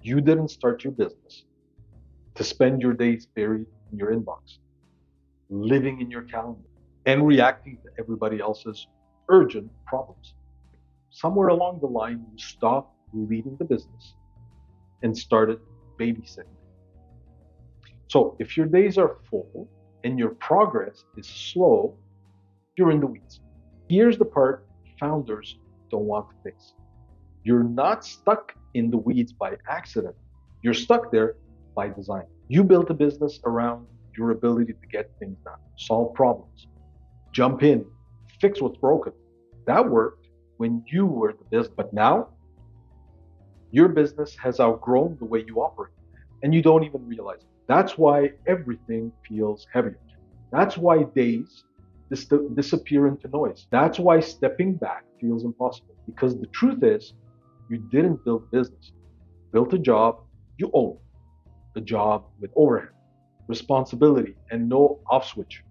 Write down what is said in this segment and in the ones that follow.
You didn't start your business to spend your days buried in your inbox, living in your calendar, and reacting to everybody else's urgent problems. Somewhere along the line, you stopped leading the business and started babysitting. So if your days are full and your progress is slow, you're in the weeds. Here's the part founders don't want to face. You're not stuck in the weeds by accident. You're stuck there by design. You built a business around your ability to get things done, solve problems, jump in, fix what's broken. That worked when you were the business. But now, your business has outgrown the way you operate, and you don't even realize it. That's why everything feels heavier. That's why days disappear into noise. That's why stepping back feels impossible. Because the truth is, you didn't build a business. You built a job you own, a job with overhead, responsibility, and no off switch.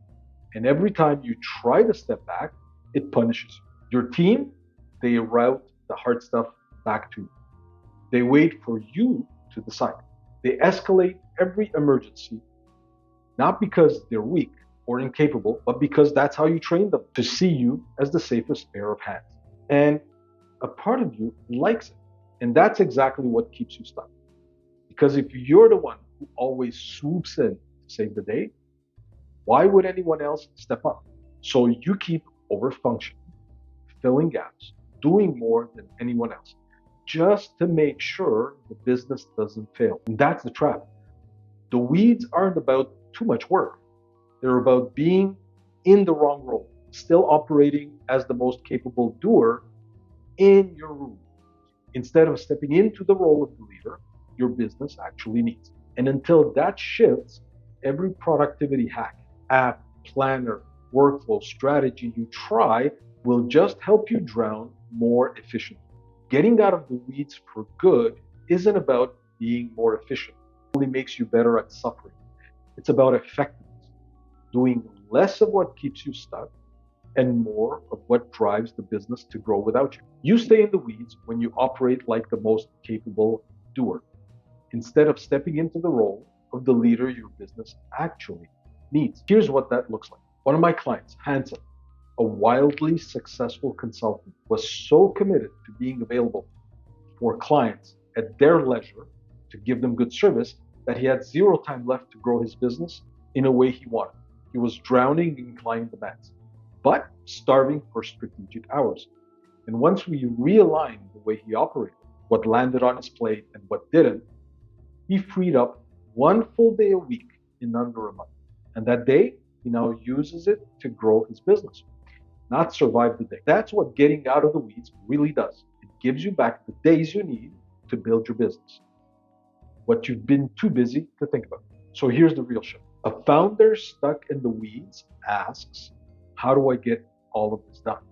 And every time you try to step back, it punishes you. Your team, they route the hard stuff back to you. They wait for you to decide. They escalate every emergency, not because they're weak or incapable, but because that's how you train them to see you as the safest pair of hands. And a part of you likes it. And that's exactly what keeps you stuck. Because if you're the one who always swoops in to save the day, why would anyone else step up? So you keep overfunctioning, filling gaps, doing more than anyone else, just to make sure the business doesn't fail. And that's the trap. The weeds aren't about too much work. They're about being in the wrong role, still operating as the most capable doer in your room, instead of stepping into the role of the leader your business actually needs. And until that shifts, every productivity hack, app, planner, workflow, strategy you try will just help you drown more efficiently. Getting out of the weeds for good isn't about being more efficient. It only makes you better at suffering. It's about effectiveness, doing less of what keeps you stuck and more of what drives the business to grow without you. You stay in the weeds when you operate like the most capable doer, instead of stepping into the role of the leader your business actually needs. Here's what that looks like. One of my clients, Hanson, a wildly successful consultant, was so committed to being available for clients at their leisure to give them good service that he had zero time left to grow his business in a way he wanted. He was drowning in client demands, but starving for strategic hours. And once we realigned the way he operated, what landed on his plate and what didn't, he freed up one full day a week in under a month. And that day, he now uses it to grow his business, not survive the day. That's what getting out of the weeds really does. It gives you back the days you need to build your business, what you've been too busy to think about. So here's the real shift. A founder stuck in the weeds asks, how do I get all of this done?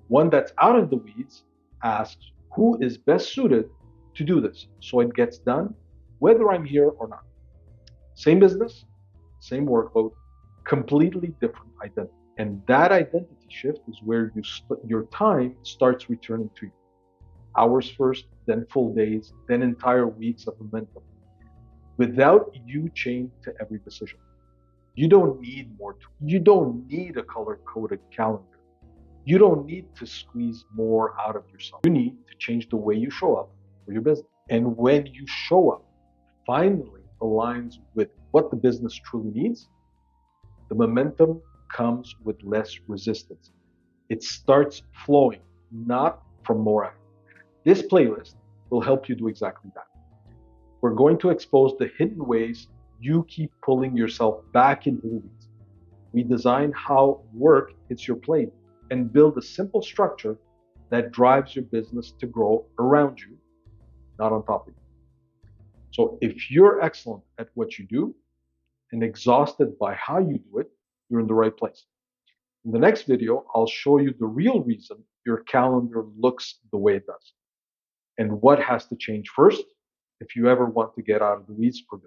One that's out of the weeds asks, who is best suited to do this so it gets done, whether I'm here or not? Same business, same workload, completely different identity. And that identity shift is where your time starts returning to you. Hours first, then full days, then entire weeks of momentum, without you chained to every decision. You don't need more. You don't need a color-coded calendar. You don't need to squeeze more out of yourself. You need to change the way you show up for your business. And when you show up finally aligns with what the business truly needs, the momentum comes with less resistance. It starts flowing, not from more effort. This playlist will help you do exactly that. We're going to expose the hidden ways you keep pulling yourself back into the weeds. We design how work hits your plate and build a simple structure that drives your business to grow around you, not on top of you. So if you're excellent at what you do and exhausted by how you do it, you're in the right place. In the next video, I'll show you the real reason your calendar looks the way it does and what has to change first if you ever want to get out of the weeds for good.